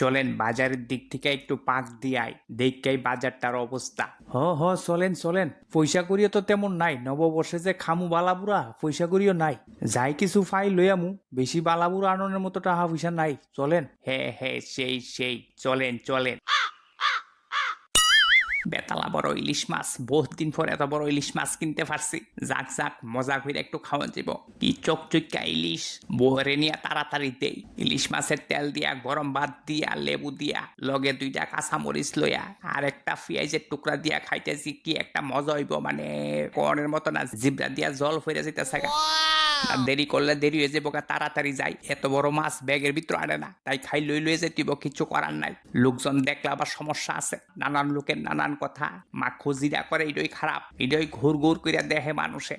চলেন বাজারের দিক থেকে একটু পাক দিয়াই দেখকাই বাজারটার অবস্থা। হ চলেন চলেন, পয়সা করিও তো তেমন নাই, নববর্ষে যে খামু বালাবুড়া পয়সা করিও নাই। যাই কিছু ফাই লইয়ামু, বেশি বালাবুড়া আননের মতো টাকা পয়সা নাই। চলেন। হ্যাঁ সেই চলেন চলেন। বেতালা বড় ইলিশ মাছ, বহুত দিন পর এত বড় ইলিশ মাছ কিনতে পারছি। যাক যাক মজা করে একটু খাওয়া যাব। কি চকচকা ইলিশ, বহরে নিয়ে তাড়াতাড়ি দেই। ইলিশ মাছের তেল দিয়া, গরম ভাত দিয়া, লেবু দিয়া, লগে 2টা কাঁচামরিচ লইয়া আর একটা পেঁয়াজের টুকরা দিয়া খাইতেছি, কি একটা মজা হইব, মানে কোনের মতো না, জিব্রা দিয়া জল ফিরে যেতেছে। দেরি করলে দেরি হয়ে যাবো, তাড়াতাড়ি যাই। এত বড় মাছ ব্যাগের ভিতর আনে না, তাই খাই লই যেতেইব, কিছু করার নাই। লোকজন দেখলে আবার সমস্যা আছে, নানান লোকের নানান কথা। মা খুঁজিরা করে এটাই খারাপ, এটাই ঘুর ঘুর করে দেখে মানুষে।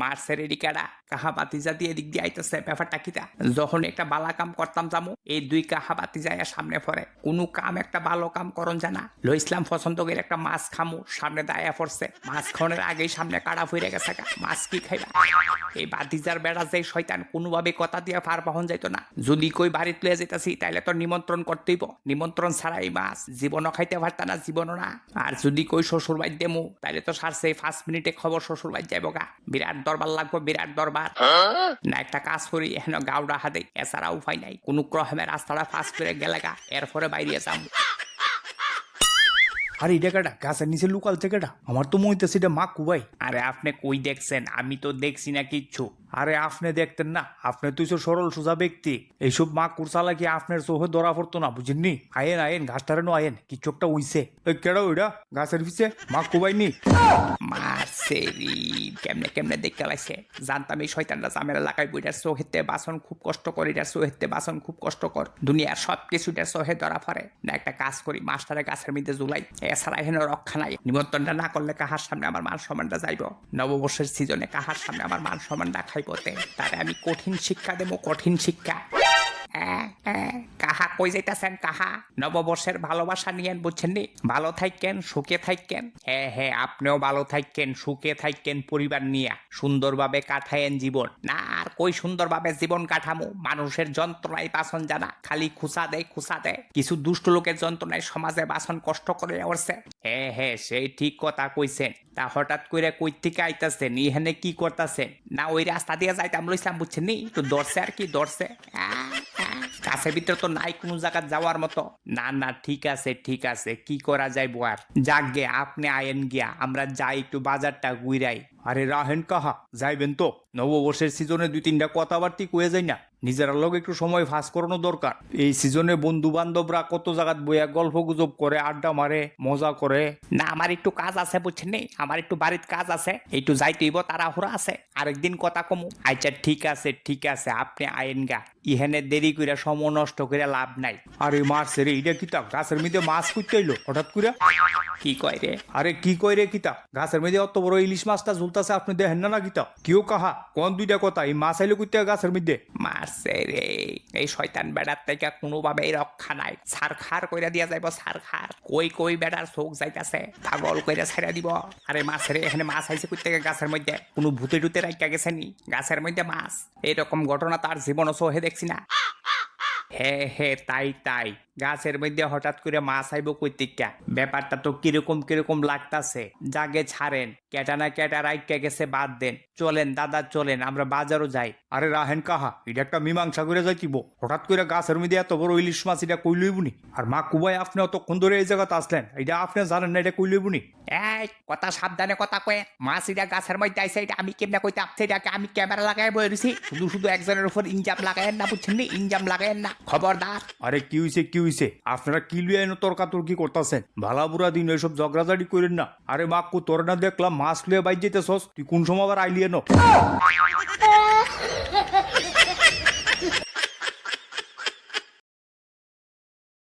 মাছের এদিকাটা কাহা বাতিজা দিয়ে এদিক দিয়ে আইতেছে, ব্যাপারটা কিটা? যখন একটা বালা কাম করতাম যামু, এই 2 কাহা বাতি যায় সামনে পড়ে। কোনো কাম একটা ভালো কাম করন জানা লো ইসলাম পছন্দ করে একটা মাছ খামু, সামনে দায়া পড়ছে। মাছ খাওয়ানোর আগেই সামনে কাড়া ফিরে গেছে। মাছ কি খাইবা? এই বাতিজার বেড়া যে শয়তান, কোনোভাবে কথা দিয়ে পার পাহন যাইতো না। যদি কই বাড়িতে লয়ে যেতেছি, তাইলে তো নিমন্ত্রণ করতেইব। নিমন্ত্রণ ছাড়াই মাছ জীবনও খাইতে পারতা না, জীবনও না। আর যদি কই শ্বশুর বাড়ি দেমু, তাইলে তো সারছে 5 মিনিটে খবর শ্বশুর বাড়ি যাইব গা। বিরাট দরবার লাগবো, বিরাট দরবার। না একটা কাজ করি, এখন গাউডা হাতে, এছাড়া উপায় নাই। কোনো ক্রমে রাস্তাটা ফাঁস করে গেলে গা, এরপরে বাইরে যাম। আরে এটা কেটা গাছের নিচে লুকাল থেকে? আমার তো মইতেছে এটা মা কুবাই। আরে আপনি কই দেখছেন? আমি তো দেখছি না কিচ্ছু। আরে আপনি দেখতেন না, আপনি তুই তো সরল সোজা ব্যক্তি, এইসব মা কুরসালা কি আপনার চোখে ধরা পড়তো না? বুঝিনি? আয়েন ঘাসটারে নো আয়েন, কি চোখটা উইছে। ওই কেডা ওইটা গাছের পিছে? মা কুবাইনি মারছেরি কেমনে কেমনে দেখতে লাগছে। জানতাম এই শয়তানটা জামেলা লাগাই বইটার চোহেতে বাসন খুব কষ্ট করে, এটার চোহেতে বাসন খুব কষ্টকর। দুনিয়ার সব কিছুটার চোহে ধরা পড়ে না। একটা কাজ করি, মাস্টারে গাছের মধ্যে জুলাই, এছাড়া এখানে রক্ষা নাই। নিমন্ত্রণটা না করলে কাহার সামনে আমার মান সম্মানটা যাইব? নববর্ষের সিজনে কাহার সামনে আমার মান সম্মানটা খাইবতে? তারে আমি কঠিন শিক্ষা দেব, কঠিন শিক্ষা। কাহা কই যাইতাছেন? কাহা নববর্ষের ভালোবাসা নিয়েন, বুঝছেন নি? ভালো থাকেন, সুখে থাকেন। হ্যাঁ আপনিও ভালো থাকেন, সুখে থাকেন, পরিবার নিয়ে সুন্দরভাবে কাটায়েন জীবন। না আর কই সুন্দরভাবে জীবন কাটামো? মানুষের যন্ত্রণায় বাসন জানা, খালি খুসা দেয়। কিছু দুষ্ট লোকের যন্ত্রণায় সমাজে বাসন কষ্ট করে আসছে। হ্যাঁ সেই ঠিক কথা কইছেন। তা হঠাৎ করে কই থেকে আইতাছেন? ইহানে কি করতেছেন? না ওই রাস্তা দিয়ে যাইতাম লইছিলাম, বুঝছেন নি? একটু দর্শে আর কি দর্শে। কাছের ভিতরে তো নাই কোনো জায়গা যাওয়ার মতো। না ঠিক আছে, কি করা যায় বোয়ার? যাক গে, আপনি আয়েন গিয়া, আমরা যাই একটু বাজারটা ঘুরাই। আরে রাহেন কাহা যাইবেন তো? নববর্ষের সিজনে 2-3টা কথাবার্তি কয়ে যায় না? নিজের লগে একটু সময় ফাঁস করানো দরকার। এই সিজনে বন্ধু বান্ধবরা কত জায়গাত বইয়া গল্প গুজব করে, আড্ডা মারে, মজা করে। না আমার একটু কাজ আছে, বুঝছেন নি? আমার একটু বাড়ির কাজ আছে, একটু যাইতেইব, তাড়াহুড়া আছে। আরেকদিন কথা কমু। আচ্ছা ঠিক আছে, আপনি আইন গা। ইহেনে দেরি কইরা সময় নষ্ট করে লাভ নাই। আরে মারছে রে, এটা কিতা গাছের মধ্যে মাছ করতে এলো হঠাৎ করে? কি কয় রে? আরে কি কয় রে কিতা? গাছের মধ্যে অত বড় ইলিশ মাছটা ঝুলতাছে, আপনি দেখেন না কিতা? কেউ কাহা কোন 2টা কথা? এই মাছ আইলো কইতে গাছের মধ্যে? মারছে রে, এই শয়তান বেড়ার থেকে কোনোভাবেই রক্ষা নাই। সারখার কইরা দিয়া যাইব, সারখার। কই বেড়ার চোখ যাইতাছে, পাগল কইরা ছাইরা দিব। আরে মাছ রে, এখানে মাছ আইছে কইতে গাছের মধ্যে? কোনো ভূতে টুতে রাইকা গেছে নি গাছের মধ্যে মাছ? এইরকম ঘটনা তার জীবনও চোখে দেখছি না। হ্যাঁ তাই গাছের মধ্যে হঠাৎ করে মাছ আইব কইতিকা? ব্যাপারটা তো কিরকম লাগতাছে। জাগে ছাড়েন, কেটা না কেটা রাইকা গেছে, বাদ দেন। চলেন দাদা চলেন, আমরা বাজারও যাই। আরে রাহেন কাহা, এটা একটা মীমাংসা করে যাইতিব। হঠাৎ করে গাছের মধ্যে এত বড় ইলিশ মাছ, এটা কই লইবনি? আর মা কুবাই আপনি অতক্ষণ ধরে এই জায়গাতে আসলেন, এটা আপনি জানেন না এটা কই লইবনি? এই কথা সাবধানে কথা কয়ে। মাছ এটা গাছের মধ্যে আইছে, এটা আমি কেমনে কইতাম? সেটাকে আমি ক্যামেরা লাগাই বই রইছি। শুধু একজনের উপর ইনজাম লাগায়েন না, বুঝছেন নি? ইনজাম লাগায়েন না, খবরদার। আরে কি হইছে? আপনারা কি লুয়ে এনে তর্কাতর্কি করতেছেন? ভালা বুড়া দিন এসব ঝগড়াঝাড়ি করেন না। আরে মাক্কু, তোর না দেখলাম মাছ লুয়ে বাইর যেতেছস, তুই কোন সময় আবার আইলি এনো?